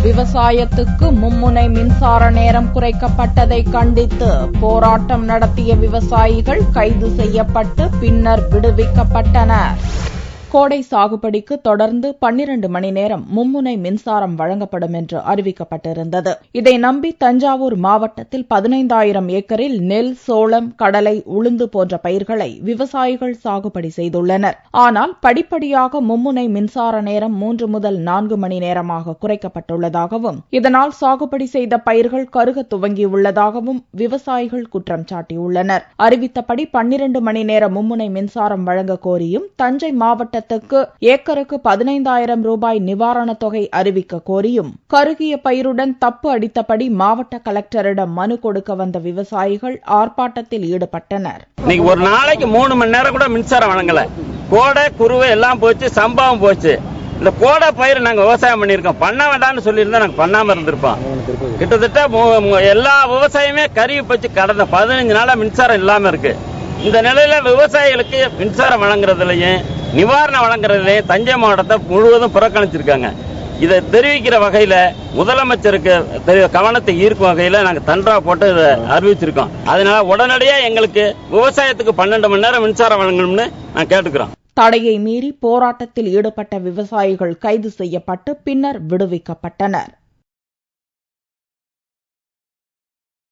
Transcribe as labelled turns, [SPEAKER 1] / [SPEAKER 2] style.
[SPEAKER 1] விவசாயத்துக்கு மும்முனை மின்சார நேரம் குறைக்கப்பட்டதை கண்டித்து போராட்டம் நடத்திய விவசாயிகள் கைது செய்யப்பட்டு பின்னர் விடுவிக்கப்பட்டனர். கோடை சாகுபடிக்கு தொடர்ந்து 12 மணி நேரம் மும்முனை மின்சாரம் வழங்கப்படும் என்று அறிவிக்கப்பட்டிருந்தது. இதை நம்பி தஞ்சாவூர் மாவட்டத்தில் 15,000 ஏக்கரில் நெல், சோளம், கடலை, உளுந்து போன்ற பயிர்களை விவசாயிகள் சாகுபடி செய்துள்ளனர். ஆனால் படிப்படியாக மும்முனை மின்சார நேரம் 3 முதல் 4 மணி நேரமாக குறைக்கப்பட்டுள்ளதாகவும் இதனால் சாகுபடி செய்த பயிர்கள் கருக துவங்கியுள்ளதாகவும் விவசாயிகள் குற்றம் சாட்டியுள்ளனர். அறிவித்தபடி 12 மணி நேர மும்முனை மின்சாரம் வழங்க கோரியும் தஞ்சை மாவட்ட ஏக்கருக்கு 15,000 ரூபாய் நிவாரணத் தொகை அறிவிக்க கோரியும் கருகிய பயிருடன் தப்பு அடித்தபடி மாவட்ட கலெக்டரிடம் மனு கொடுக்க வந்த விவசாயிகள் ஆர்ப்பாட்டத்தில் ஈடுபட்டனர்.
[SPEAKER 2] ஒரு நாளைக்கு 3 மணி நேரம் கூட மின்சாரம் வழங்கல. கோடை, குருவை எல்லாம் போச்சு, சம்பவம் போச்சு. இந்த கோடை பயிர் நாங்க விவசாயம் பண்ணிருக்கோம். பண்ண வேண்டாம்னு சொல்லியிருந்தா நாங்க பண்ணாம இருந்திருப்போம். கிட்டத்தட்ட எல்லா விவசாயமே கருவி போச்சு. கடந்த 15 நாளா மின்சாரம் இல்லாம இருக்கு. இந்த நிலையில விவசாயிகளுக்கு மின்சாரம் வழங்குறதுலயும் நிவாரணம் வழங்குறதுலயும் தஞ்சை மாவட்டத்தை முழுவதும் புறக்கணிச்சிருக்காங்க. இதை தெரிவிக்கிற வகையில முதலமைச்சருக்கு கவனத்தை ஈர்க்கும் வகையில நாங்க தண்டா போட்டு இதை அறிவிச்சிருக்கோம். அதனால உடனடியா எங்களுக்கு விவசாயத்துக்கு 12 மணி நேரம் மின்சாரம் வழங்கணும்னு நான் கேட்டுக்கிறோம்.
[SPEAKER 1] தடையை மீறி போராட்டத்தில் ஈடுபட்ட விவசாயிகள் கைது செய்யப்பட்டு பின்னர் விடுவிக்கப்பட்டனர்.